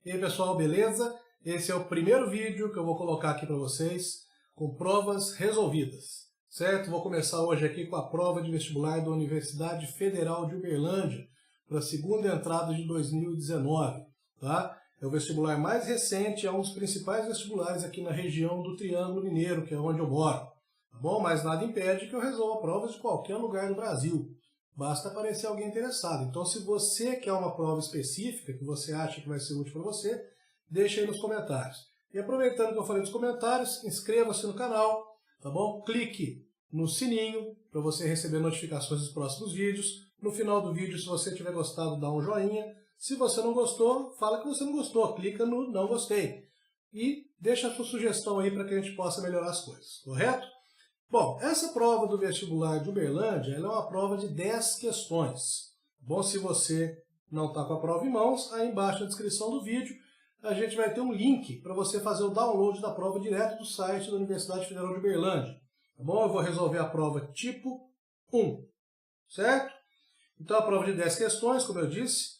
E aí pessoal, beleza? Esse é o primeiro vídeo que eu vou colocar aqui para vocês com provas resolvidas, certo? Vou começar hoje aqui com a prova de vestibular da Universidade Federal de Uberlândia para a segunda entrada de 2019, tá? É o vestibular mais recente, é um dos principais vestibulares aqui na região do Triângulo Mineiro, que é onde eu moro, tá bom? Mas nada impede que eu resolva provas de qualquer lugar do Brasil. Basta aparecer alguém interessado. Então, se você quer uma prova específica, que você acha que vai ser útil para você, deixa aí nos comentários. E aproveitando que eu falei dos comentários, inscreva-se no canal, tá bom? Clique no sininho para você receber notificações dos próximos vídeos. No final do vídeo, se você tiver gostado, dá um joinha. Se você não gostou, fala que você não gostou. Clica no não gostei. E deixa a sua sugestão aí para que a gente possa melhorar as coisas, correto? Bom, essa prova do vestibular de Uberlândia ela é uma prova de 10 questões. Bom, se você não está com a prova em mãos, aí embaixo na descrição do vídeo a gente vai ter um link para você fazer o download da prova direto do site da Universidade Federal de Uberlândia. Tá bom? Eu vou resolver a prova tipo 1, certo? Então a prova de 10 questões, como eu disse,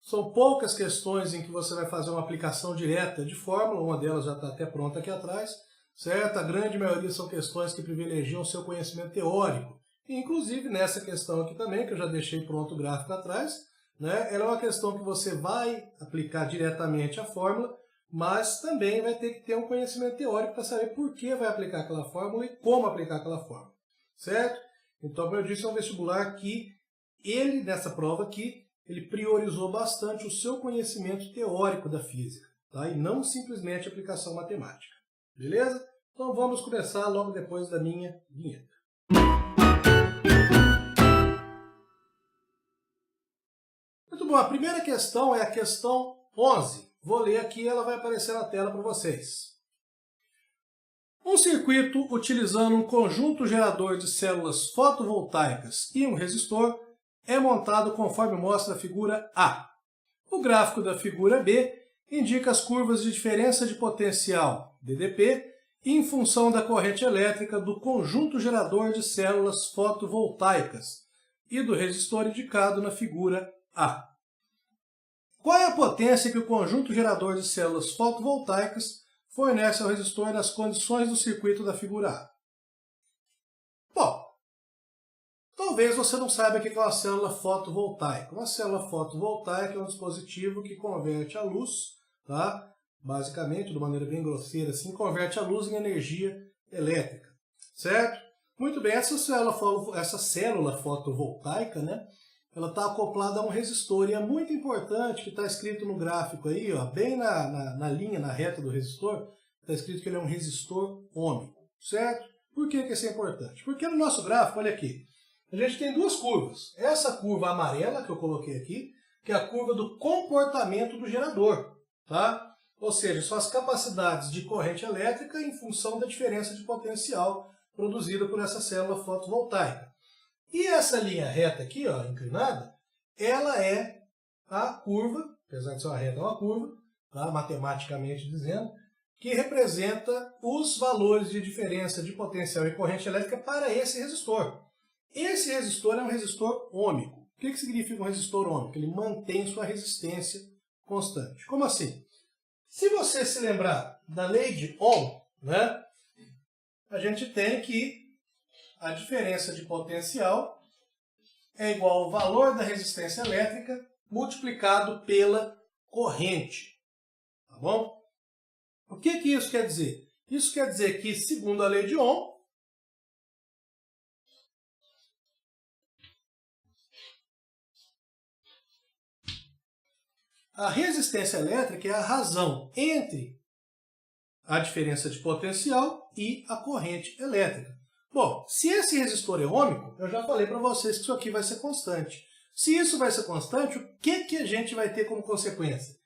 são poucas questões em que você vai fazer uma aplicação direta de fórmula, uma delas já está até pronta aqui atrás. Certo? A grande maioria são questões que privilegiam o seu conhecimento teórico. E, inclusive, nessa questão aqui também, que eu já deixei pronto o gráfico atrás, né? Ela é uma questão que você vai aplicar diretamente a fórmula, mas também vai ter que ter um conhecimento teórico para saber por que vai aplicar aquela fórmula e como aplicar aquela fórmula. Certo? Então, como eu disse, é um vestibular que ele, nessa prova aqui, ele priorizou bastante o seu conhecimento teórico da física, tá? E não simplesmente a aplicação matemática. Beleza? Então vamos começar logo depois da minha vinheta. Muito bom, a primeira questão é a questão 11. Vou ler aqui e ela vai aparecer na tela para vocês. Um circuito utilizando um conjunto gerador de células fotovoltaicas e um resistor é montado conforme mostra a figura A. O gráfico da figura B indica as curvas de diferença de potencial, DDP, em função da corrente elétrica do conjunto gerador de células fotovoltaicas e do resistor indicado na figura A. Qual é a potência que o conjunto gerador de células fotovoltaicas fornece ao resistor nas condições do circuito da figura A? Bom, talvez você não saiba o que é uma célula fotovoltaica. Uma célula fotovoltaica é um dispositivo que converte a luz, tá? Basicamente, de maneira bem grosseira assim, converte a luz em energia elétrica, certo? Muito bem, essa célula fotovoltaica, né? Ela está acoplada a um resistor e é muito importante que está escrito no gráfico aí, ó, bem na linha, na reta do resistor, está escrito que ele é um resistor ômico, certo? Por que isso é importante? Porque no nosso gráfico, olha aqui, a gente tem duas curvas. Essa curva amarela que eu coloquei aqui, que é a curva do comportamento do gerador, tá? Ou seja, são as capacidades de corrente elétrica em função da diferença de potencial produzida por essa célula fotovoltaica. E essa linha reta aqui, ó, inclinada, ela é a curva, apesar de ser uma reta, é uma curva, tá? Matematicamente dizendo, que representa os valores de diferença de potencial e corrente elétrica para esse resistor. Esse resistor é um resistor ômico. O que significa um resistor ômico? Ele mantém sua resistência constante. Como assim? Se você se lembrar da lei de Ohm, né, a gente tem que a diferença de potencial é igual ao valor da resistência elétrica multiplicado pela corrente. Tá bom? O que isso quer dizer? Isso quer dizer que, segundo a lei de Ohm, a resistência elétrica é a razão entre a diferença de potencial e a corrente elétrica. Bom, se esse resistor é ômico, eu já falei para vocês que isso aqui vai ser constante. Se isso vai ser constante, o que a gente vai ter como consequência?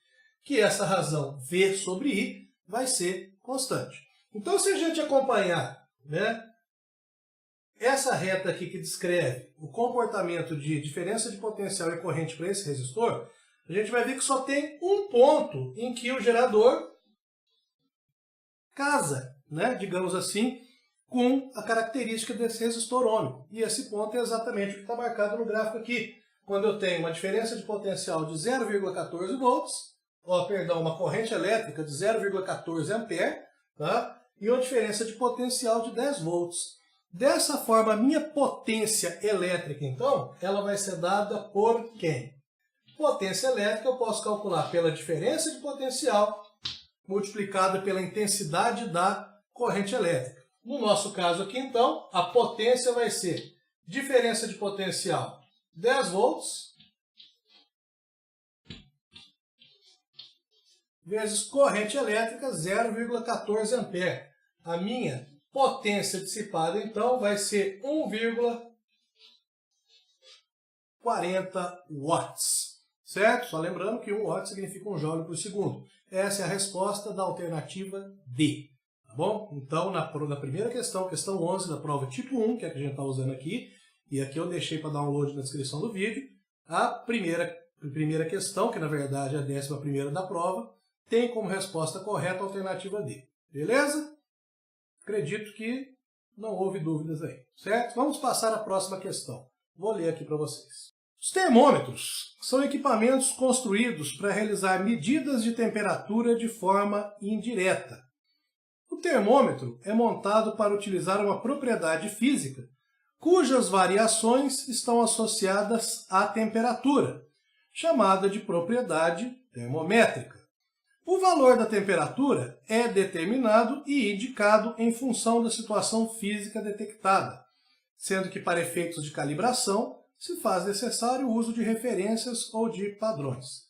Que essa razão V sobre I vai ser constante. Então, se a gente acompanhar, né, essa reta aqui que descreve o comportamento de diferença de potencial e corrente para esse resistor, a gente vai ver que só tem um ponto em que o gerador casa, né, digamos assim, com a característica desse resistor ômico. E esse ponto é exatamente o que está marcado no gráfico aqui. Quando eu tenho uma diferença de potencial de 0,14 volts, uma corrente elétrica de 0,14 ampere, tá? E uma diferença de potencial de 10 volts. Dessa forma, a minha potência elétrica, então, ela vai ser dada por quem? Potência elétrica eu posso calcular pela diferença de potencial multiplicada pela intensidade da corrente elétrica. No nosso caso aqui, então, a potência vai ser diferença de potencial 10 volts vezes corrente elétrica 0,14 ampere. A minha potência dissipada, então, vai ser 1,40 watts. Certo? Só lembrando que 1 watt significa 1 joule por segundo. Essa é a resposta da alternativa D. Tá bom? Então, na primeira questão, questão 11 da prova tipo 1, que é a que a gente está usando aqui, e aqui eu deixei para download na descrição do vídeo, a primeira questão, que na verdade é a 11ª da prova, tem como resposta correta a alternativa D. Beleza? Acredito que não houve dúvidas aí. Certo? Vamos passar à próxima questão. Vou ler aqui para vocês. Os termômetros são equipamentos construídos para realizar medidas de temperatura de forma indireta. O termômetro é montado para utilizar uma propriedade física cujas variações estão associadas à temperatura, chamada de propriedade termométrica. O valor da temperatura é determinado e indicado em função da situação física detectada, sendo que para efeitos de calibração se faz necessário o uso de referências ou de padrões.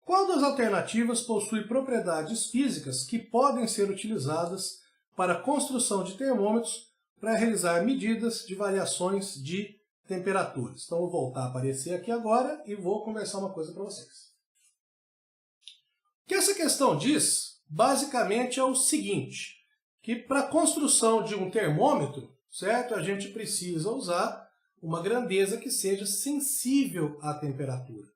Qual das alternativas possui propriedades físicas que podem ser utilizadas para a construção de termômetros para realizar medidas de variações de temperaturas? Então, vou voltar a aparecer aqui agora e vou conversar uma coisa para vocês. O que essa questão diz, basicamente, é o seguinte, que para a construção de um termômetro, certo, a gente precisa usar uma grandeza que seja sensível à temperatura,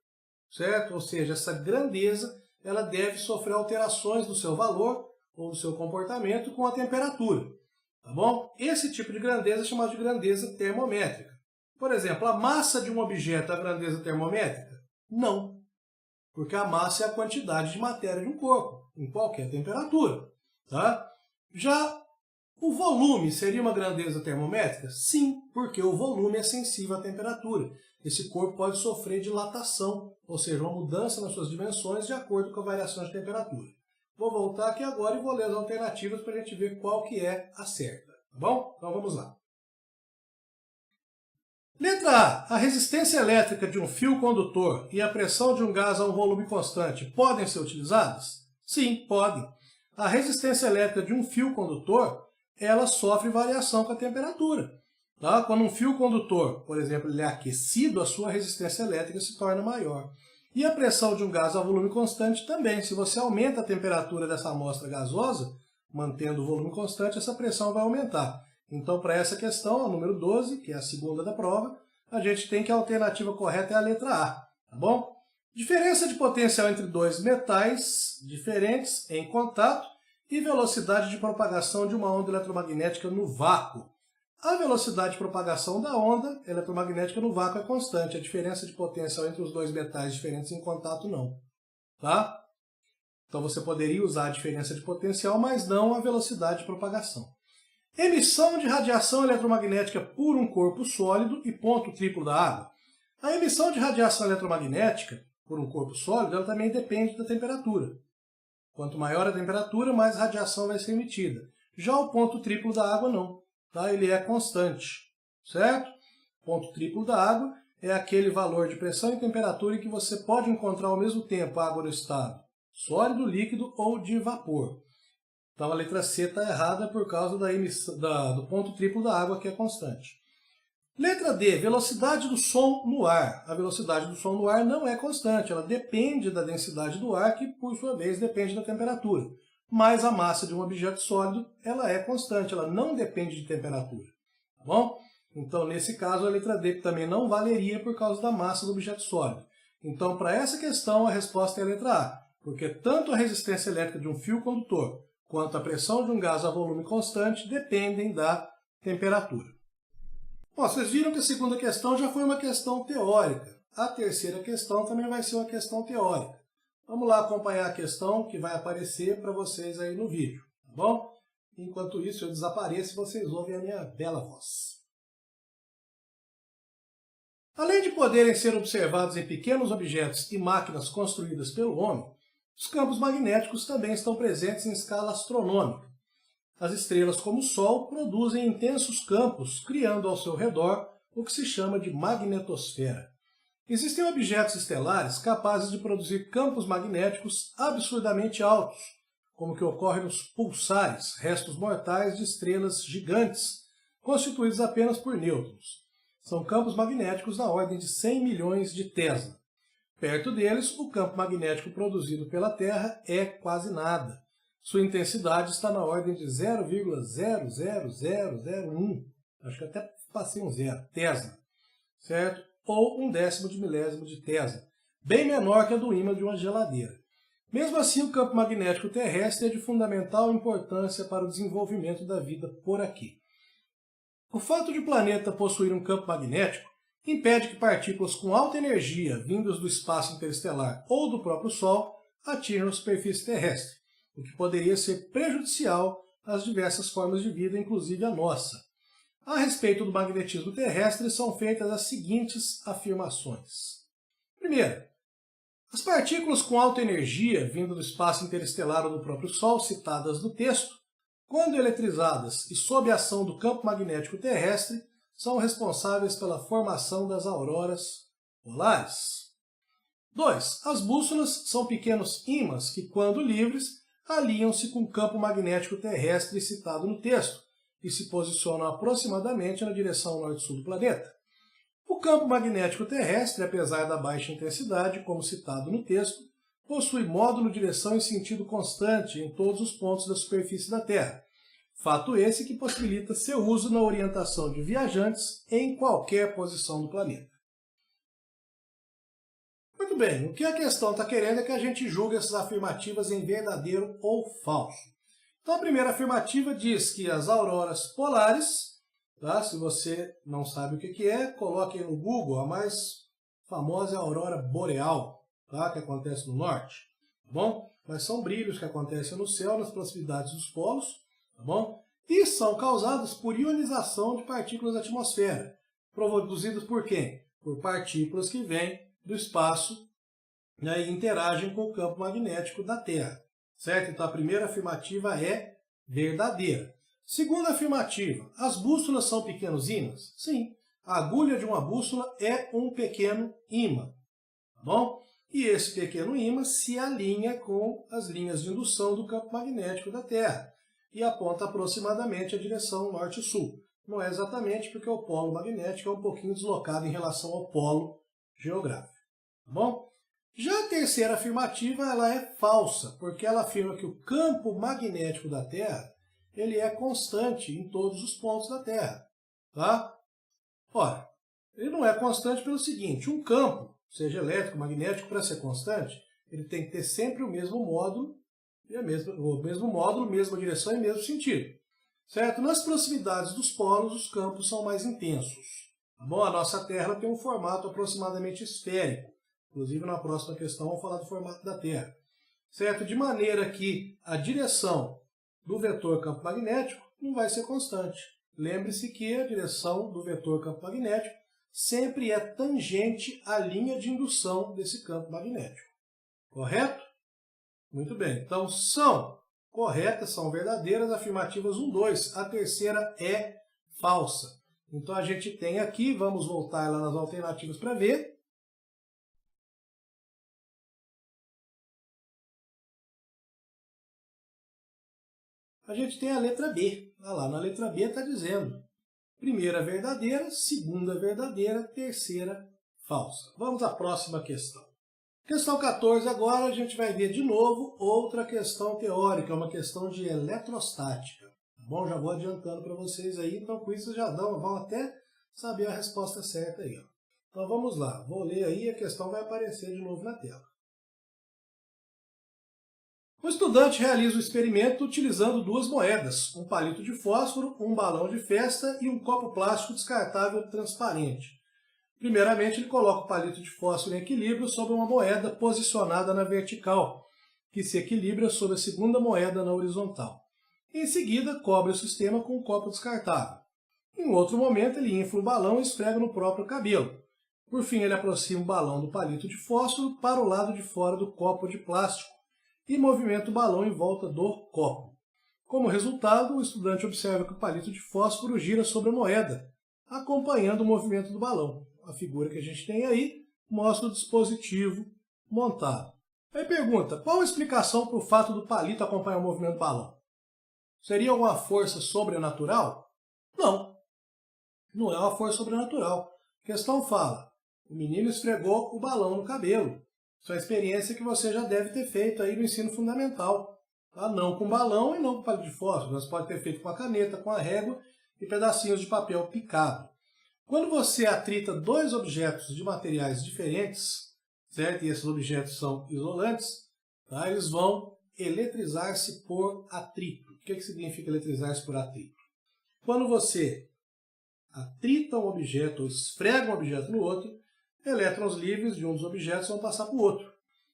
certo? Ou seja, essa grandeza ela deve sofrer alterações do seu valor ou do seu comportamento com a temperatura, tá bom? Esse tipo de grandeza é chamado de grandeza termométrica. Por exemplo, a massa de um objeto é a grandeza termométrica? Não, porque a massa é a quantidade de matéria de um corpo, em qualquer temperatura, tá? Já o volume seria uma grandeza termométrica? Sim, porque o volume é sensível à temperatura. Esse corpo pode sofrer dilatação, ou seja, uma mudança nas suas dimensões de acordo com a variação de temperatura. Vou voltar aqui agora e vou ler as alternativas para a gente ver qual que é a certa. Tá bom? Então vamos lá. Letra A. A resistência elétrica de um fio condutor e a pressão de um gás a um volume constante podem ser utilizadas? Sim, podem. A resistência elétrica de um fio condutor ela sofre variação com a temperatura. Tá? Quando um fio condutor, por exemplo, ele é aquecido, a sua resistência elétrica se torna maior. E a pressão de um gás a volume constante também. Se você aumenta a temperatura dessa amostra gasosa, mantendo o volume constante, essa pressão vai aumentar. Então, para essa questão, a número 12, que é a segunda da prova, a gente tem que a alternativa correta é a letra A. Tá bom? Diferença de potencial entre dois metais diferentes em contato e velocidade de propagação de uma onda eletromagnética no vácuo. A velocidade de propagação da onda eletromagnética no vácuo é constante. A diferença de potencial entre os dois metais diferentes em contato não. Tá? Então você poderia usar a diferença de potencial, mas não a velocidade de propagação. Emissão de radiação eletromagnética por um corpo sólido e ponto triplo da água. A emissão de radiação eletromagnética por um corpo sólido ela também depende da temperatura. Quanto maior a temperatura, mais radiação vai ser emitida. Já o ponto triplo da água não, tá? Ele é constante, certo? Ponto triplo da água é aquele valor de pressão e temperatura em que você pode encontrar ao mesmo tempo a água no estado sólido, líquido ou de vapor. Então a letra C está errada por causa da emissão, do ponto triplo da água que é constante. Letra D, velocidade do som no ar. A velocidade do som no ar não é constante, ela depende da densidade do ar, que por sua vez depende da temperatura. Mas a massa de um objeto sólido, ela é constante, ela não depende de temperatura. Tá bom? Então, nesse caso, a letra D também não valeria por causa da massa do objeto sólido. Então, para essa questão, a resposta é a letra A, porque tanto a resistência elétrica de um fio condutor quanto a pressão de um gás a volume constante dependem da temperatura. Bom, vocês viram que a segunda questão já foi uma questão teórica. A terceira questão também vai ser uma questão teórica. Vamos lá acompanhar a questão que vai aparecer para vocês aí no vídeo, tá bom? Enquanto isso eu desapareço e vocês ouvem a minha bela voz. Além de poderem ser observados em pequenos objetos e máquinas construídas pelo homem, os campos magnéticos também estão presentes em escala astronômica. As estrelas como o Sol produzem intensos campos, criando ao seu redor o que se chama de magnetosfera. Existem objetos estelares capazes de produzir campos magnéticos absurdamente altos, como o que ocorre nos pulsares, restos mortais de estrelas gigantes, constituídos apenas por nêutrons. São campos magnéticos da ordem de 100 milhões de Tesla. Perto deles, o campo magnético produzido pela Terra é quase nada. Sua intensidade está na ordem de 0,00001, acho que até passei um zero, Tesla, certo? Ou 1/10 de milésimo de Tesla, bem menor que a do ímã de uma geladeira. Mesmo assim, o campo magnético terrestre é de fundamental importância para o desenvolvimento da vida por aqui. O fato de o planeta possuir um campo magnético impede que partículas com alta energia vindas do espaço interestelar ou do próprio Sol atinjam a superfície terrestre, o que poderia ser prejudicial às diversas formas de vida, inclusive a nossa. A respeito do magnetismo terrestre, são feitas as seguintes afirmações. Primeiro, as partículas com alta energia, vindo do espaço interestelar ou do próprio Sol, citadas no texto, quando eletrizadas e sob a ação do campo magnético terrestre, são responsáveis pela formação das auroras polares. 2. As bússolas são pequenos ímãs que, quando livres, alinham-se com o campo magnético terrestre citado no texto, e se posicionam aproximadamente na direção norte-sul do planeta. O campo magnético terrestre, apesar da baixa intensidade, como citado no texto, possui módulo direção em sentido constante em todos os pontos da superfície da Terra. Fato esse que possibilita seu uso na orientação de viajantes em qualquer posição do planeta. Muito bem, o que a questão está querendo é que a gente julgue essas afirmativas em verdadeiro ou falso. Então a primeira afirmativa diz que as auroras polares, tá? Se você não sabe o que é, coloque aí no Google, a mais famosa é a aurora boreal, tá? Que acontece no norte, tá bom? Mas são brilhos que acontecem no céu, nas proximidades dos polos, tá bom? E são causados por ionização de partículas da atmosfera, produzidas por quem? Por partículas que vêm do espaço, né, e interagem com o campo magnético da Terra. Certo? Então a primeira afirmativa é verdadeira. Segunda afirmativa, as bússolas são pequenos ímãs? Sim, a agulha de uma bússola é um pequeno ímã, tá bom? E esse pequeno ímã se alinha com as linhas de indução do campo magnético da Terra e aponta aproximadamente a direção norte-sul. Não é exatamente porque o polo magnético é um pouquinho deslocado em relação ao polo geográfico, tá bom? Já a terceira afirmativa ela é falsa, porque ela afirma que o campo magnético da Terra ele é constante em todos os pontos da Terra. Tá? Ora, ele não é constante pelo seguinte, um campo, seja elétrico, magnético, para ser constante, ele tem que ter sempre o mesmo módulo, mesma direção e mesmo sentido. Certo? Nas proximidades dos polos, os campos são mais intensos. Tá bom? A nossa Terra tem um formato aproximadamente esférico. Inclusive, na próxima questão, vamos falar do formato da Terra. Certo? De maneira que a direção do vetor campo magnético não vai ser constante. Lembre-se que a direção do vetor campo magnético sempre é tangente à linha de indução desse campo magnético. Correto? Muito bem. Então, são corretas, são verdadeiras, afirmativas 1, 2. A terceira é falsa. Então, a gente tem aqui, vamos voltar lá nas alternativas para ver. A gente tem a letra B. Olha lá, na letra B está dizendo primeira verdadeira, segunda verdadeira, terceira falsa. Vamos à próxima questão. Questão 14 agora a gente vai ver de novo outra questão teórica, uma questão de eletrostática. Tá bom? Já vou adiantando para vocês aí, então com isso já vão até saber a resposta certa aí. Ó. Então vamos lá, vou ler aí e a questão vai aparecer de novo na tela. O estudante realiza o experimento utilizando duas moedas, um palito de fósforo, um balão de festa e um copo plástico descartável transparente. Primeiramente, ele coloca o palito de fósforo em equilíbrio sobre uma moeda posicionada na vertical, que se equilibra sobre a segunda moeda na horizontal. Em seguida, cobre o sistema com um copo descartável. Em outro momento, ele infla o balão e esfrega no próprio cabelo. Por fim, ele aproxima o balão do palito de fósforo para o lado de fora do copo de plástico e movimenta o balão em volta do copo. Como resultado, o estudante observa que o palito de fósforo gira sobre a moeda, acompanhando o movimento do balão. A figura que a gente tem aí mostra o dispositivo montado. Aí pergunta, qual a explicação para o fato do palito acompanhar o movimento do balão? Seria alguma força sobrenatural? Não, não é uma força sobrenatural. A questão fala, o menino esfregou o balão no cabelo. Isso é uma experiência que você já deve ter feito aí no ensino fundamental. Tá? Não com balão e não com palito de fósforo. Você pode ter feito com a caneta, com a régua e pedacinhos de papel picado. Quando você atrita dois objetos de materiais diferentes, certo? E esses objetos são isolantes, tá? Eles vão eletrizar-se por atrito. O que significa eletrizar-se por atrito? Quando você atrita um objeto ou esfrega um objeto no outro, elétrons livres de um dos objetos vão passar para o outro.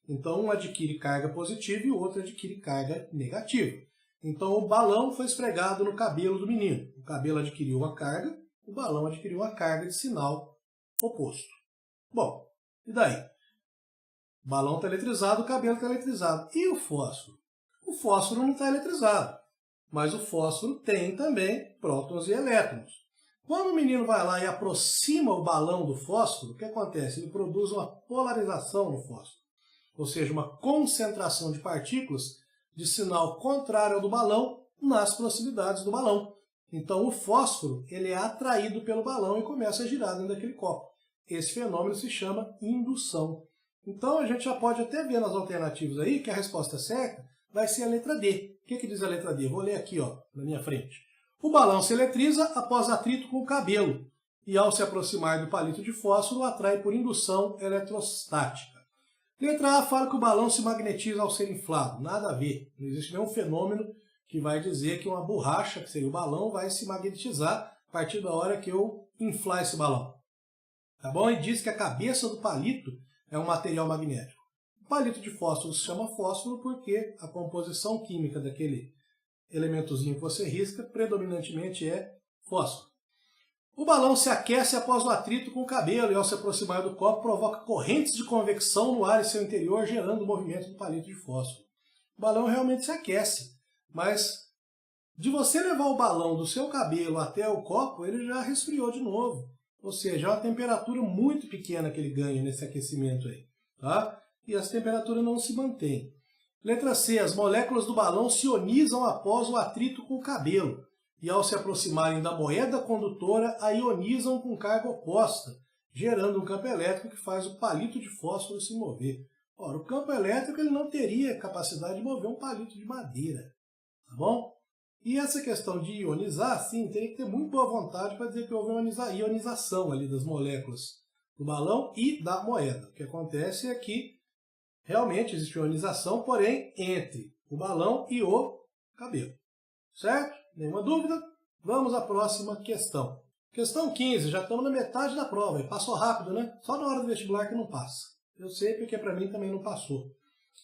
Então, um adquire carga positiva e o outro adquire carga negativa. Então, o balão foi esfregado no cabelo do menino. O cabelo adquiriu uma carga, o balão adquiriu uma carga de sinal oposto. Bom, e daí? O balão está eletrizado, o cabelo está eletrizado. E o fósforo? O fósforo não está eletrizado, mas o fósforo tem também prótons e elétrons. Quando o menino vai lá e aproxima o balão do fósforo, o que acontece? Ele produz uma polarização no fósforo, ou seja, uma concentração de partículas de sinal contrário ao do balão nas proximidades do balão. Então o fósforo ele é atraído pelo balão e começa a girar dentro daquele copo. Esse fenômeno se chama indução. Então a gente já pode até ver nas alternativas aí que a resposta certa vai ser a letra D. O que diz a letra D? Vou ler aqui na minha frente. O balão se eletriza após atrito com o cabelo e ao se aproximar do palito de fósforo atrai por indução eletrostática. Letra A fala que o balão se magnetiza ao ser inflado. Nada a ver. Não existe nenhum fenômeno que vai dizer que uma borracha, que seria o balão, vai se magnetizar a partir da hora que eu inflar esse balão. Tá bom? E diz que a cabeça do palito é um material magnético. O palito de fósforo se chama fósforo porque a composição química daquele elementozinho que você risca predominantemente é fósforo. O balão se aquece após o atrito com o cabelo e ao se aproximar do copo provoca correntes de convecção no ar em seu interior, gerando o movimento do palito de fósforo. O balão realmente se aquece, mas de você levar o balão do seu cabelo até o copo, ele já resfriou de novo. Ou seja, é uma temperatura muito pequena que ele ganha nesse aquecimento aí. Tá? E essa temperatura não se mantém. Letra C. As moléculas do balão se ionizam após o atrito com o cabelo. E ao se aproximarem da moeda condutora, a ionizam com carga oposta, gerando um campo elétrico que faz o palito de fósforo se mover. Ora, o campo elétrico ele não teria capacidade de mover um palito de madeira. Tá bom? E essa questão de ionizar, sim, teria que ter muito boa vontade para dizer que houve uma ionização ali das moléculas do balão e da moeda. O que acontece é que realmente existe ionização, porém, entre o balão e o cabelo. Certo? Nenhuma dúvida? Vamos à próxima questão. Questão 15, já estamos na metade da prova. Passou rápido, né? Só na hora do vestibular que não passa. Eu sei porque para mim também não passou.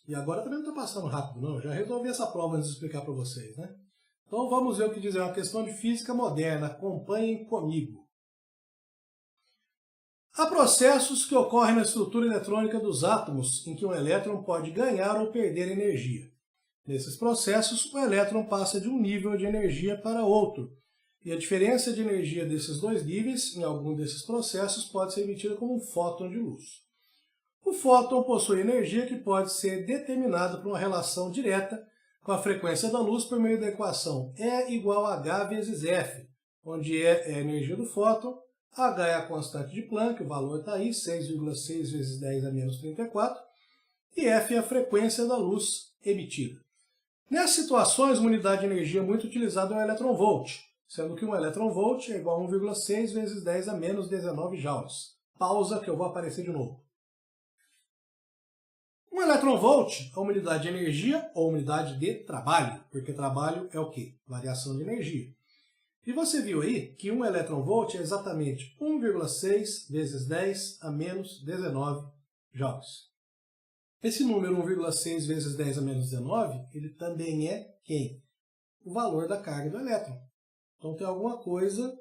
E agora também não está passando rápido, não. Eu já resolvi essa prova antes de explicar para vocês, né? Então vamos ver o que diz. É uma questão de física moderna. Acompanhem comigo. Há processos que ocorrem na estrutura eletrônica dos átomos em que um elétron pode ganhar ou perder energia. Nesses processos, o elétron passa de um nível de energia para outro, e a diferença de energia desses dois níveis, em algum desses processos, pode ser emitida como um fóton de luz. O fóton possui energia que pode ser determinada por uma relação direta com a frequência da luz por meio da equação E igual a H vezes F, onde E é a energia do fóton, H é a constante de Planck, o valor está aí, 6,6 vezes 10 a menos 34, e F é a frequência da luz emitida. Nessas situações, uma unidade de energia muito utilizada é o eletronvolt, sendo que um eletronvolt é igual a 1,6 vezes 10 a menos 19 joules. Pausa que eu vou aparecer de novo. Um eletronvolt é uma unidade de energia ou unidade de trabalho, porque trabalho é o quê? Variação de energia. E você viu aí que 1 elétron-volt é exatamente 1,6 vezes 10 a menos 19 joules. Esse número 1,6 vezes 10 a menos 19, ele também é quem? O valor da carga do elétron. Então tem alguma coisa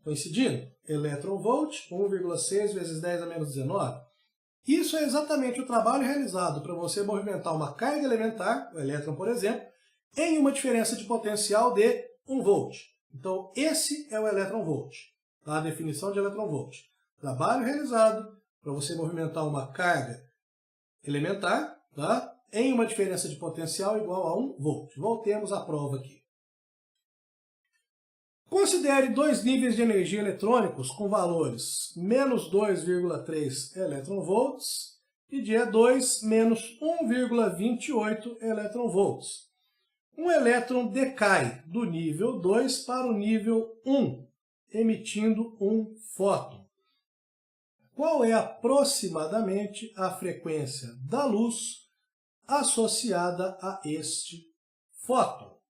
coincidindo. Elétron-volt, 1,6 vezes 10 a menos 19. Isso é exatamente o trabalho realizado para você movimentar uma carga elementar, o elétron, por exemplo, em uma diferença de potencial de 1 volt. Então, esse é o elétron-volt, tá? A definição de elétron-volt. Trabalho realizado para você movimentar uma carga elementar, tá? Em uma diferença de potencial igual a 1 volt. Voltemos à prova aqui. Considere dois níveis de energia eletrônicos com valores menos 2,3 elétron-volts e de E2 menos 1,28 elétron-volts. Um elétron decai do nível 2 para o nível 1, emitindo um fóton. Qual é aproximadamente a frequência da luz associada a este fóton?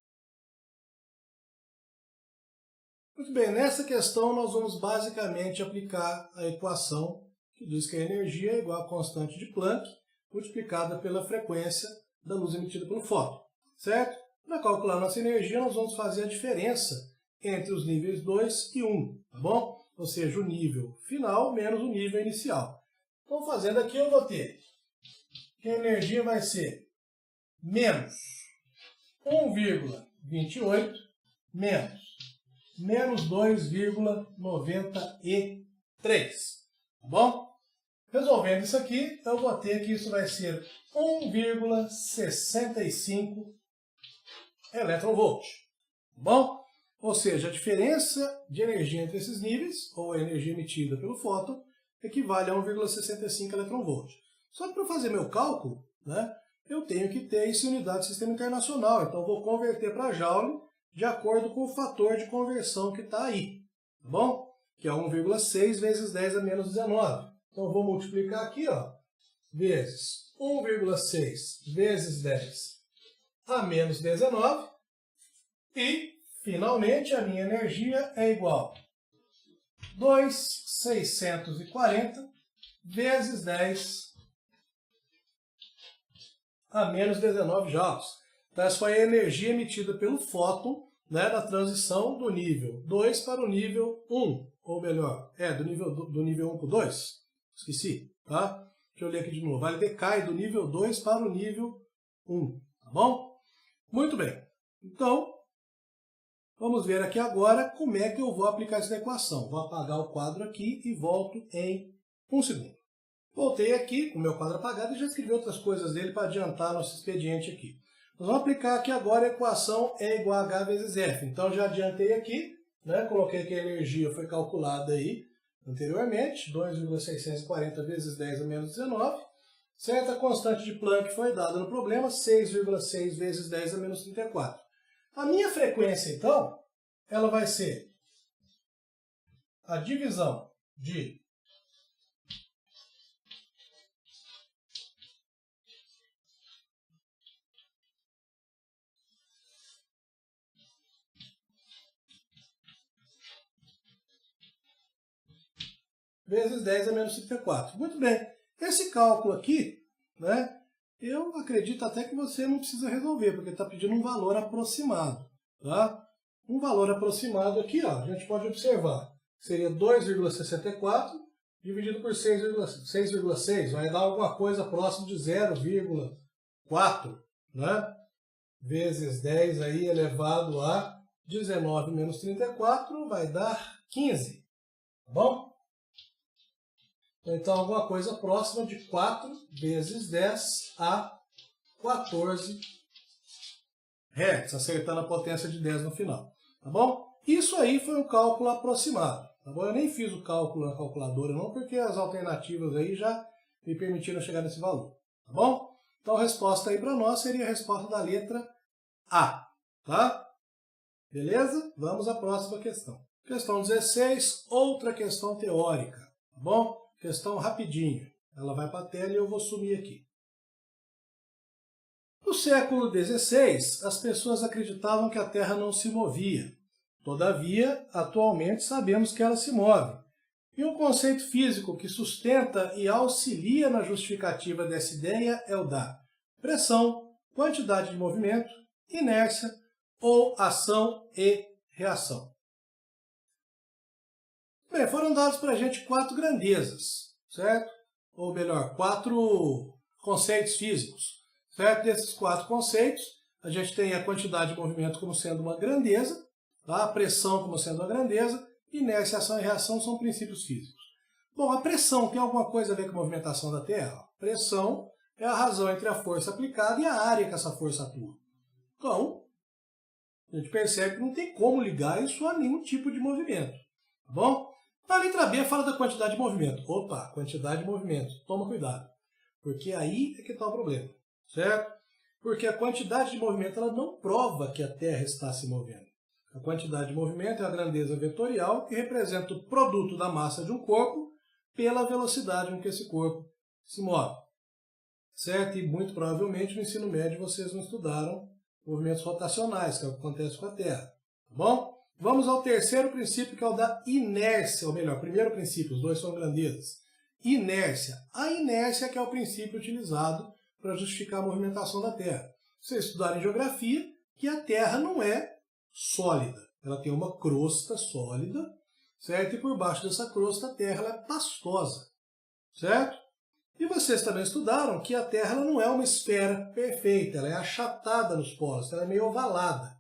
Muito bem, nessa questão nós vamos basicamente aplicar a equação que diz que a energia é igual à constante de Planck multiplicada pela frequência da luz emitida pelo fóton, certo? Para calcular nossa energia, nós vamos fazer a diferença entre os níveis 2 e 1, tá bom? Ou seja, o nível final menos o nível inicial. Então, fazendo aqui, eu vou ter que a energia vai ser menos 1,28 menos 2,93, tá bom? Resolvendo isso aqui, eu vou ter que isso vai ser 1,65 elétron-volt, tá bom? Ou seja, a diferença de energia entre esses níveis, ou a energia emitida pelo fóton, equivale a 1,65 elétron-volt. Só que para fazer meu cálculo, né, eu tenho que ter isso em unidade de sistema internacional, então eu vou converter para joule de acordo com o fator de conversão que está aí, tá bom? Que é 1,6 vezes 10 a menos 19. Então eu vou multiplicar aqui, ó, vezes 1,6 vezes 10 a menos 19 e, finalmente, a minha energia é igual a 2.640 vezes 10 a menos 19 joules. Então, essa foi a energia emitida pelo fóton, né, na transição do nível 2 para o nível 1. Ou melhor, do nível 1 para o 2. Esqueci, tá? Deixa eu ler aqui de novo. Ele decai do nível 2 para o nível 1, tá bom? Muito bem. Então, vamos ver aqui agora como é que eu vou aplicar essa equação. Vou apagar o quadro aqui e volto em 1 segundo. Voltei aqui com o meu quadro apagado e já escrevi outras coisas dele para adiantar nosso expediente aqui. Nós vamos aplicar aqui agora a equação E igual a H vezes F. Então, já adiantei aqui, né? Coloquei que a energia foi calculada aí anteriormente, 2,640 vezes 10 a menos 19. Certo? A constante de Planck foi dada no problema, 6,6 vezes 10 a menos 34. A minha frequência, então, ela vai ser a divisão de vezes 10 a menos 34. Muito bem. Esse cálculo aqui, né, eu acredito até que você não precisa resolver, porque está pedindo um valor aproximado. Tá? Um valor aproximado aqui, ó, a gente pode observar. Seria 2,64 dividido por 6,6. Vai dar alguma coisa próximo de 0,4. Né? Vezes 10 aí elevado a 19 menos 34 vai dar 15. Tá bom? Então, alguma coisa próxima de 4 vezes 10 a 14 Hz, acertando a potência de 10 no final. Tá bom? Isso aí foi um cálculo aproximado. Tá bom? Eu nem fiz o cálculo na calculadora não, porque as alternativas aí já me permitiram chegar nesse valor. Tá bom? Então, a resposta aí para nós seria a resposta da letra A. Tá? Beleza? Vamos à próxima questão. Questão 16, outra questão teórica. Tá bom? Questão rapidinho. Ela vai para a tela e eu vou sumir aqui. No século XVI, as pessoas acreditavam que a Terra não se movia. Todavia, atualmente sabemos que ela se move. E um conceito físico que sustenta e auxilia na justificativa dessa ideia é o da pressão, quantidade de movimento, inércia ou ação e reação. Bem, foram dados para a gente 4 grandezas, certo? Ou melhor, 4 conceitos físicos, certo? Desses 4 conceitos, a gente tem a quantidade de movimento como sendo uma grandeza, tá? A pressão como sendo uma grandeza, inércia, ação e reação são princípios físicos. Bom, a pressão tem alguma coisa a ver com a movimentação da Terra? Pressão é a razão entre a força aplicada e a área que essa força atua. Então, a gente percebe que não tem como ligar isso a nenhum tipo de movimento, tá bom? A letra B fala da quantidade de movimento. Opa, quantidade de movimento. Toma cuidado, porque aí é que está o problema, certo? Porque a quantidade de movimento ela não prova que a Terra está se movendo. A quantidade de movimento é a grandeza vetorial que representa o produto da massa de um corpo pela velocidade com que esse corpo se move, certo? E muito provavelmente no ensino médio vocês não estudaram movimentos rotacionais, que é o que acontece com a Terra, tá bom? Vamos ao terceiro princípio, que é o da inércia, ou melhor, primeiro princípio, os dois são grandezas. Inércia. A inércia que é o princípio utilizado para justificar a movimentação da Terra. Vocês estudaram em geografia que a Terra não é sólida. Ela tem uma crosta sólida, certo? E por baixo dessa crosta a Terra ela é pastosa, certo? E vocês também estudaram que a Terra ela não é uma esfera perfeita, ela é achatada nos polos, ela é meio ovalada.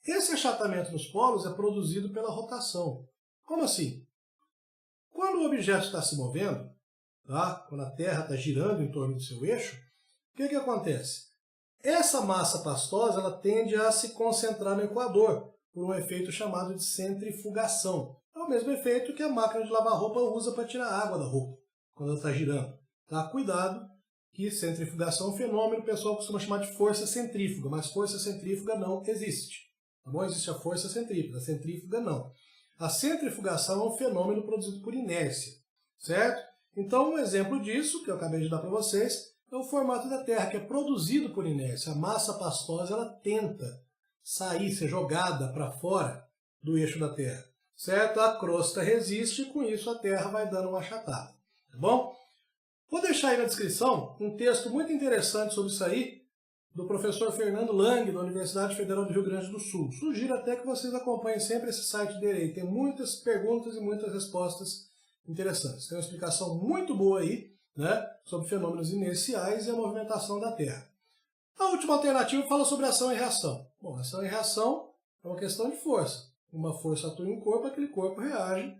Esse achatamento nos polos é produzido pela rotação. Como assim? Quando o objeto está se movendo, tá? Quando a Terra está girando em torno do seu eixo, o que acontece? Essa massa pastosa ela tende a se concentrar no equador, por um efeito chamado de centrifugação. É o mesmo efeito que a máquina de lavar roupa usa para tirar a água da roupa, quando ela está girando. Tá? Cuidado, que centrifugação é um fenômeno, o pessoal costuma chamar de força centrífuga, mas força centrífuga não existe. Tá bom? Existe a força centrífuga, a centrífuga não. A centrifugação é um fenômeno produzido por inércia, certo? Então, um exemplo disso, que eu acabei de dar para vocês, é o formato da Terra, que é produzido por inércia. A massa pastosa ela tenta sair, ser jogada para fora do eixo da Terra, certo? A crosta resiste e com isso a Terra vai dando uma achatada, tá bom? Vou deixar aí na descrição um texto muito interessante sobre isso aí, do professor Fernando Lang, da Universidade Federal do Rio Grande do Sul. Sugiro até que vocês acompanhem sempre esse site dele aí. Tem muitas perguntas e muitas respostas interessantes. Tem uma explicação muito boa aí, né, sobre fenômenos inerciais e a movimentação da Terra. A última alternativa fala sobre ação e reação. Bom, ação e reação é uma questão de força. Uma força atua em um corpo, aquele corpo reage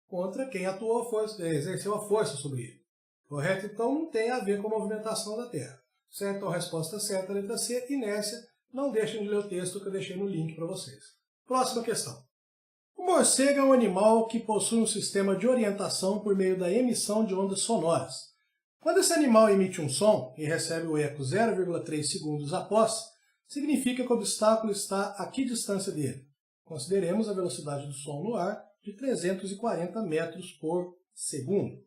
contra quem atuou a força, exerceu a força sobre ele. Correto? Então não tem a ver com a movimentação da Terra. Certo? Então a resposta certa, letra C, inércia. Não deixem de ler o texto que eu deixei no link para vocês. Próxima questão. O morcego é um animal que possui um sistema de orientação por meio da emissão de ondas sonoras. Quando esse animal emite um som e recebe o eco 0,3 segundos após, significa que o obstáculo está a que distância dele? Consideremos a velocidade do som no ar de 340 metros por segundo.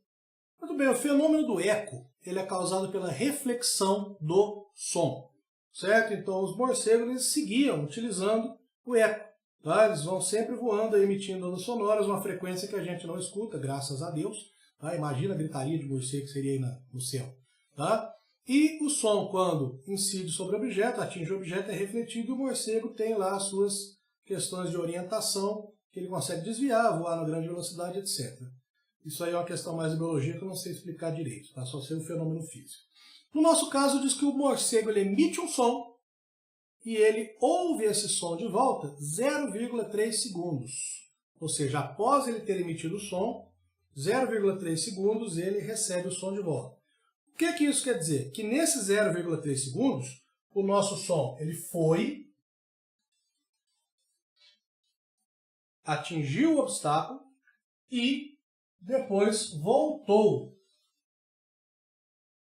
Muito bem, o fenômeno do eco ele é causado pela reflexão do som, certo? Então os morcegos eles seguiam utilizando o eco, tá? Eles vão sempre voando, emitindo ondas sonoras, uma frequência que a gente não escuta, graças a Deus. Tá? Imagina a gritaria de morcego que seria aí no céu. Tá? E o som, quando incide sobre o objeto, atinge o objeto, é refletido e o morcego tem lá as suas questões de orientação, que ele consegue desviar, voar na grande velocidade, etc. Isso aí é uma questão mais de biologia que eu não sei explicar direito, tá? Só sei o fenômeno físico. No nosso caso, diz que o morcego ele emite um som e ele ouve esse som de volta 0,3 segundos. Ou seja, após ele ter emitido o som, 0,3 segundos ele recebe o som de volta. O que isso quer dizer? Que nesses 0,3 segundos, o nosso som ele foi, atingiu o obstáculo e depois voltou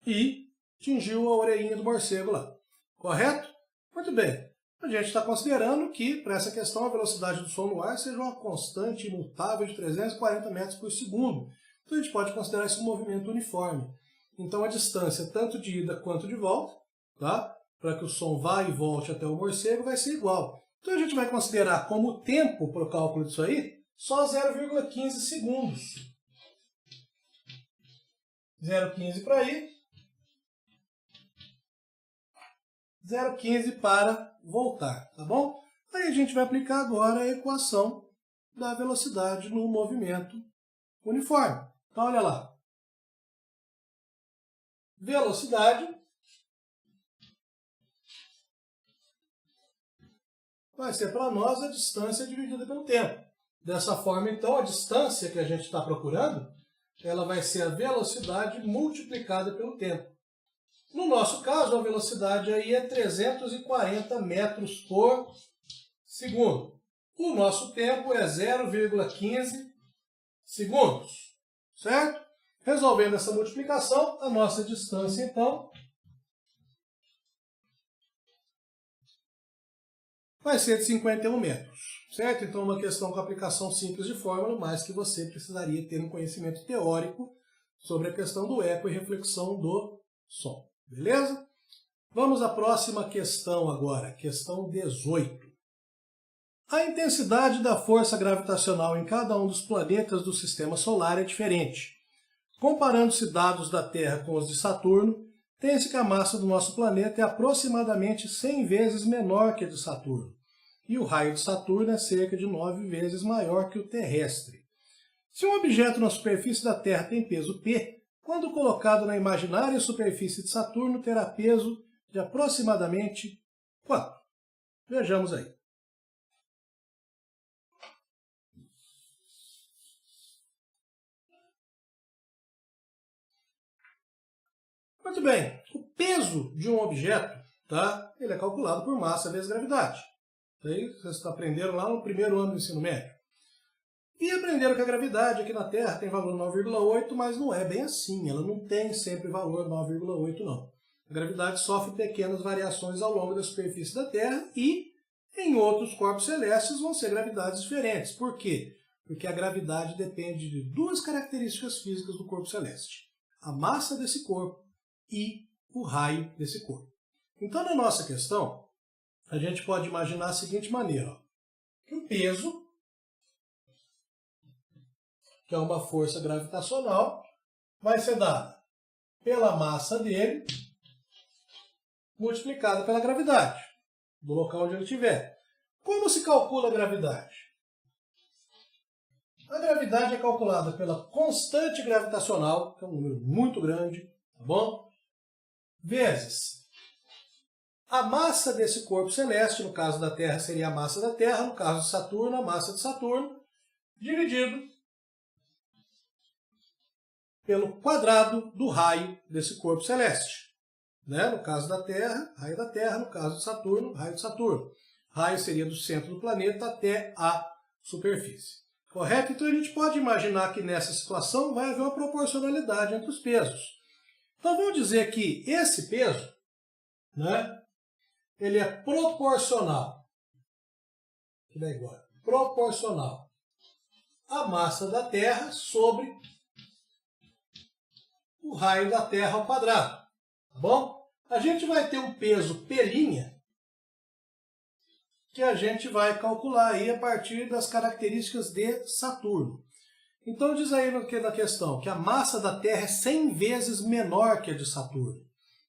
e atingiu a orelhinha do morcego lá. Correto? Muito bem. A gente está considerando que, para essa questão, a velocidade do som no ar seja uma constante imutável de 340 metros por segundo. Então a gente pode considerar isso um movimento uniforme. Então a distância, tanto de ida quanto de volta, tá? para que o som vá e volte até o morcego, vai ser igual. Então a gente vai considerar como tempo para o cálculo disso aí só 0,15 segundos. 0,15 para ir, 0,15 para voltar, tá bom? Aí a gente vai aplicar agora a equação da velocidade no movimento uniforme. Então olha lá. Velocidade vai ser para nós a distância dividida pelo tempo. Dessa forma, então, a distância que a gente está procurando, ela vai ser a velocidade multiplicada pelo tempo. No nosso caso, a velocidade aí é 340 metros por segundo. O nosso tempo é 0,15 segundos, certo? Resolvendo essa multiplicação, a nossa distância, então, vai ser de 51 metros, certo? Então, uma questão com aplicação simples de fórmula, mas que você precisaria ter um conhecimento teórico sobre a questão do eco e reflexão do som, beleza? Vamos à próxima questão agora, questão 18. A intensidade da força gravitacional em cada um dos planetas do Sistema Solar é diferente. Comparando-se dados da Terra com os de Saturno, tem-se que a massa do nosso planeta é aproximadamente 100 vezes menor que a de Saturno, e o raio de Saturno é cerca de 9 vezes maior que o terrestre. Se um objeto na superfície da Terra tem peso P, quando colocado na imaginária superfície de Saturno, terá peso de aproximadamente quanto? Vejamos aí. Muito bem, o peso de um objeto, tá? Ele é calculado por massa vezes gravidade. Aí vocês aprenderam lá no primeiro ano do ensino médio. E aprenderam que a gravidade aqui na Terra tem valor 9,8, mas não é bem assim. Ela não tem sempre valor 9,8, não. A gravidade sofre pequenas variações ao longo da superfície da Terra e em outros corpos celestes vão ser gravidades diferentes. Por quê? Porque a gravidade depende de duas características físicas do corpo celeste. A massa desse corpo e o raio desse corpo. Então, na nossa questão, a gente pode imaginar a seguinte maneira, ó, que o peso, que é uma força gravitacional, vai ser dada pela massa dele multiplicada pela gravidade, do local onde ele estiver. Como se calcula a gravidade? A gravidade é calculada pela constante gravitacional, que é um número muito grande, tá bom? Vezes a massa desse corpo celeste, no caso da Terra seria a massa da Terra, no caso de Saturno, a massa de Saturno, dividido pelo quadrado do raio desse corpo celeste. Né? No caso da Terra, raio da Terra, no caso de Saturno, raio de Saturno. Raio seria do centro do planeta até a superfície. Correto? Então a gente pode imaginar que nessa situação vai haver uma proporcionalidade entre os pesos. Então vamos dizer que esse peso, né, ele é proporcional, que dá igual, proporcional à massa da Terra sobre o raio da Terra ao quadrado, tá bom? A gente vai ter um peso P', que a gente vai calcular aí a partir das características de Saturno. Então diz aí na questão que a massa da Terra é 100 vezes menor que a de Saturno.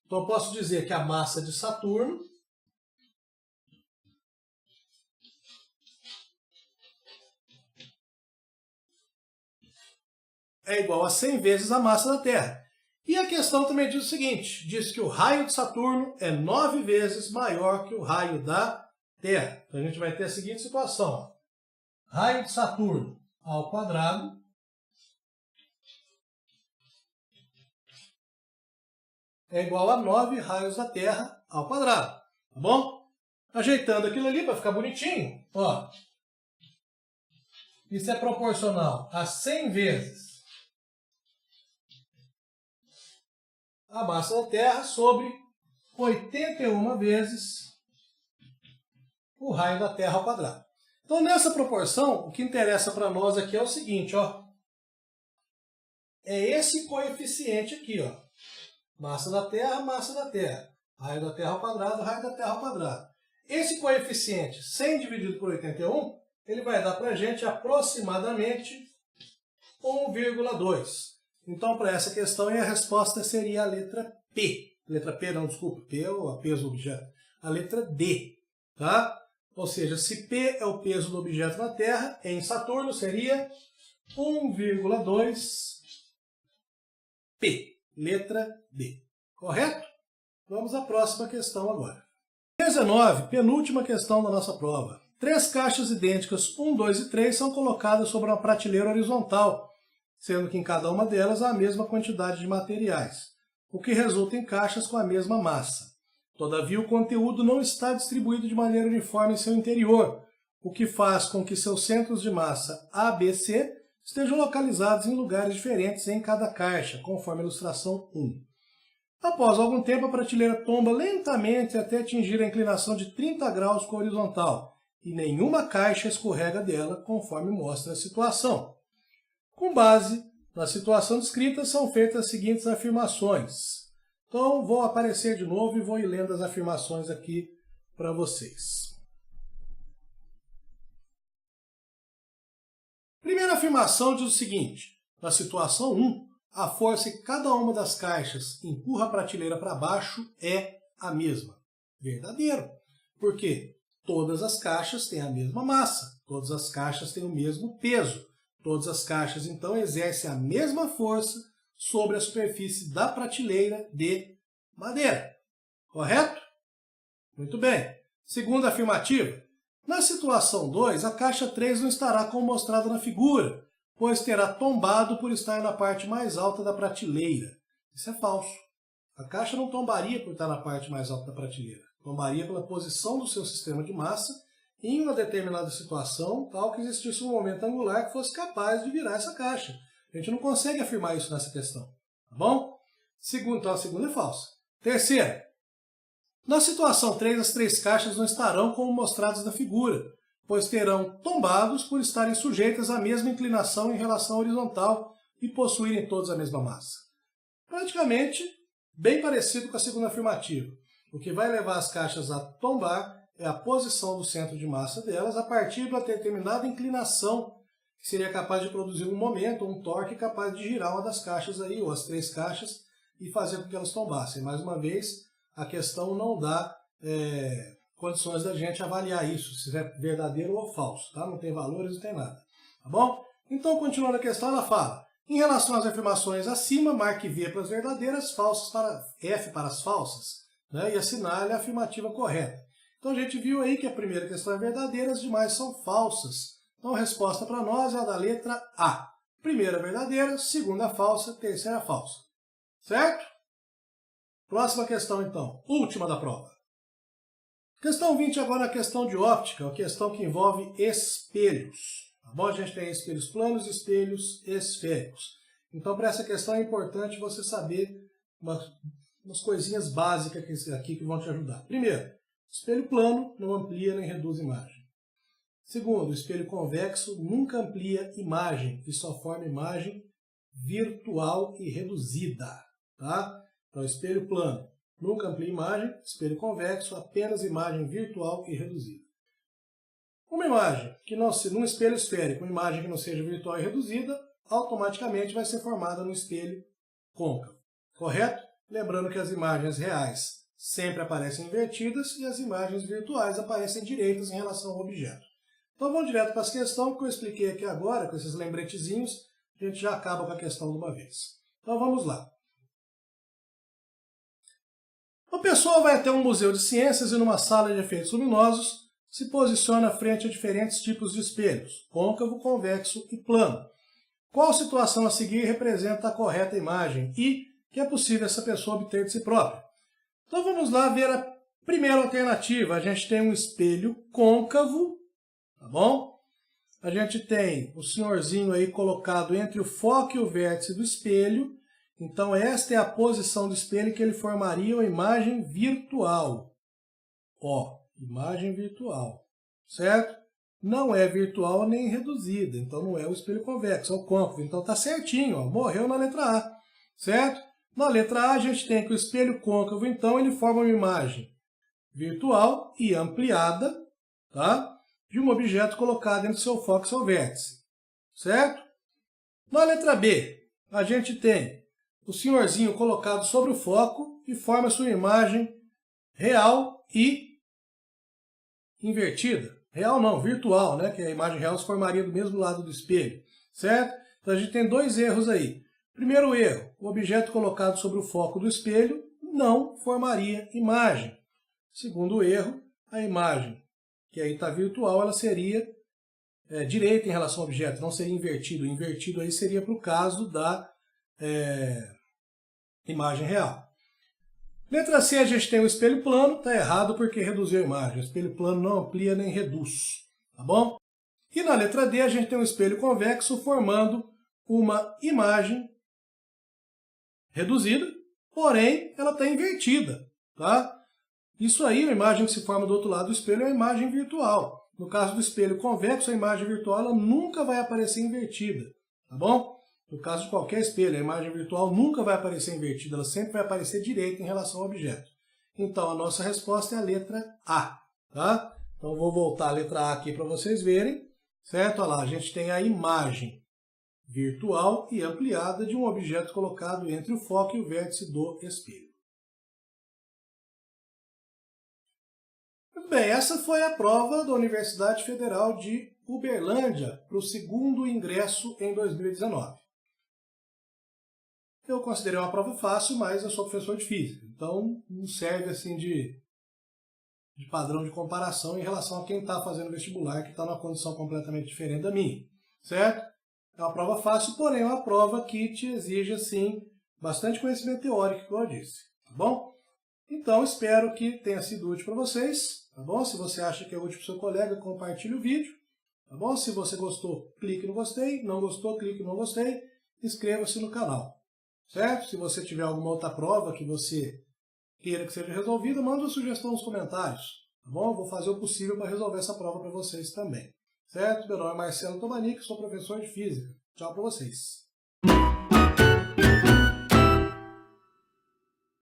Então eu posso dizer que a massa de Saturno é igual a 100 vezes a massa da Terra. E a questão também diz o seguinte, diz que o raio de Saturno é 9 vezes maior que o raio da Terra. Então a gente vai ter a seguinte situação, ó. Raio de Saturno ao quadrado é igual a 9 raios da Terra ao quadrado, tá bom? Ajeitando aquilo ali para ficar bonitinho, ó. Isso é proporcional a 100 vezes a massa da Terra sobre 81 vezes o raio da Terra ao quadrado. Então, nessa proporção, o que interessa para nós aqui é o seguinte, ó. É esse coeficiente aqui, ó. Massa da Terra, massa da Terra. Raio da Terra ao quadrado, raio da Terra ao quadrado. Esse coeficiente 100 dividido por 81, ele vai dar para a gente aproximadamente 1,2. Então, para essa questão, a resposta seria a letra P. Letra P, não, desculpa, P é o peso do objeto. A letra D, tá? Ou seja, se P é o peso do objeto na Terra, em Saturno seria 1,2 P. Letra D. Correto? Vamos à próxima questão agora. 19, penúltima questão da nossa prova. 3 caixas idênticas 1, 2 e 3 são colocadas sobre uma prateleira horizontal, sendo que em cada uma delas há a mesma quantidade de materiais, o que resulta em caixas com a mesma massa. Todavia, o conteúdo não está distribuído de maneira uniforme em seu interior, o que faz com que seus centros de massa A, B, C estejam localizados em lugares diferentes em cada caixa, conforme a ilustração 1. Após algum tempo, a prateleira tomba lentamente até atingir a inclinação de 30 graus com a horizontal, e nenhuma caixa escorrega dela, conforme mostra a situação. Com base na situação descrita, são feitas as seguintes afirmações. Então, vou aparecer de novo e vou ir lendo as afirmações aqui para vocês. Primeira afirmação diz o seguinte: na situação 1, a força que cada uma das caixas empurra a prateleira para baixo é a mesma. Verdadeiro. Por quê? Todas as caixas têm a mesma massa, todas as caixas têm o mesmo peso. Todas as caixas, então, exercem a mesma força sobre a superfície da prateleira de madeira. Correto? Muito bem. Segunda afirmativa. Na situação 2, a caixa 3 não estará como mostrado na figura, pois terá tombado por estar na parte mais alta da prateleira. Isso é falso. A caixa não tombaria por estar na parte mais alta da prateleira. Tombaria pela posição do seu sistema de massa em uma determinada situação, tal que existisse um momento angular que fosse capaz de virar essa caixa. A gente não consegue afirmar isso nessa questão. Tá bom? Então a segunda é falsa. Terceira. Na situação 3, as 3 caixas não estarão como mostradas na figura, pois terão tombados por estarem sujeitas à mesma inclinação em relação à horizontal e possuírem todas a mesma massa. Praticamente bem parecido com a segunda afirmativa. O que vai levar as caixas a tombar é a posição do centro de massa delas a partir de uma determinada inclinação, que seria capaz de produzir um momento, um torque capaz de girar uma das caixas aí, ou as 3 caixas, e fazer com que elas tombassem. Mais uma vez, a questão não dá condições da gente avaliar isso, se é verdadeiro ou falso, tá? Não tem valores, não tem nada. Tá bom? Então, continuando a questão, ela fala: em relação às afirmações acima, marque V para as verdadeiras, falsas para F para as falsas, né? E assinale a afirmativa correta. Então a gente viu aí que a primeira questão é verdadeira, as demais são falsas. Então a resposta para nós é a da letra A. Primeira verdadeira, segunda falsa, terceira falsa. Certo? Próxima questão então, última da prova. Questão 20 agora é a questão de óptica, a questão que envolve espelhos. Tá bom? A gente tem espelhos planos e espelhos esféricos. Então para essa questão é importante você saber umas coisinhas básicas aqui que vão te ajudar. Primeiro, espelho plano não amplia nem reduz imagem. Segundo, o espelho convexo nunca amplia imagem e só forma imagem virtual e reduzida. Tá? Então, espelho plano nunca amplia imagem, espelho convexo apenas imagem virtual e reduzida. Uma imagem que não se, num espelho esférico, uma imagem que não seja virtual e reduzida, automaticamente vai ser formada no espelho côncavo. Correto? Lembrando que as imagens reais sempre aparecem invertidas e as imagens virtuais aparecem direitas em relação ao objeto. Então vamos direto para as questões que eu expliquei aqui agora, com esses lembretezinhos, a gente já acaba com a questão de uma vez. Então vamos lá. Uma pessoa vai até um museu de ciências e numa sala de efeitos luminosos se posiciona frente a diferentes tipos de espelhos, côncavo, convexo e plano. Qual situação a seguir representa a correta imagem e que é possível essa pessoa obter de si própria? Então vamos lá ver a primeira alternativa. A gente tem um espelho côncavo, tá bom? A gente tem o senhorzinho aí colocado entre o foco e o vértice do espelho. Então esta é a posição do espelho que ele formaria uma imagem virtual. Ó, imagem virtual, certo? Não é virtual nem reduzida, então não é o espelho convexo, é o côncavo. Então tá certinho, ó, morreu na letra A, certo? Na letra A, a gente tem que o espelho côncavo, então, ele forma uma imagem virtual e ampliada, tá? De um objeto colocado entre seu foco e seu vértice, certo? Na letra B, a gente tem o senhorzinho colocado sobre o foco e forma sua imagem real e invertida. Real não, virtual, né? Que a imagem real se formaria do mesmo lado do espelho, certo? Então a gente tem dois erros aí. Primeiro erro, o objeto colocado sobre o foco do espelho não formaria imagem. Segundo erro, a imagem, que aí está virtual, ela seria direita em relação ao objeto, não seria invertido. O invertido aí seria para o caso da imagem real. Letra C, a gente tem o espelho plano, está errado porque reduziu a imagem. O espelho plano não amplia nem reduz, tá bom? E na letra D, a gente tem um espelho convexo formando uma imagem reduzida, porém ela está invertida, tá? Isso aí, a imagem que se forma do outro lado do espelho é uma imagem virtual. No caso do espelho convexo, a imagem virtual ela nunca vai aparecer invertida, tá bom? No caso de qualquer espelho, a imagem virtual nunca vai aparecer invertida, ela sempre vai aparecer direita em relação ao objeto. Então, a nossa resposta é a letra A, tá? Então, vou voltar a letra A aqui para vocês verem, certo? Olha lá, a gente tem a imagem virtual e ampliada de um objeto colocado entre o foco e o vértice do espelho. Muito bem, essa foi a prova da Universidade Federal de Uberlândia para o segundo ingresso em 2019. Eu considerei uma prova fácil, mas eu sou professor de física, então não serve assim de padrão de comparação em relação a quem está fazendo vestibular, que está numa condição completamente diferente da minha, certo? É uma prova fácil, porém é uma prova que te exige assim bastante conhecimento teórico, como eu disse, tá bom? Então espero que tenha sido útil para vocês, tá bom? Se você acha que é útil para o seu colega, compartilhe o vídeo, tá bom? Se você gostou, clique no gostei, não gostou, clique no não gostei, inscreva-se no canal. Certo? Se você tiver alguma outra prova que você queira que seja resolvida, manda uma sugestão nos comentários, tá bom? Vou fazer o possível para resolver essa prova para vocês também. Certo? Meu nome é Marcelo Tomanique, sou professor de Física. Tchau para vocês.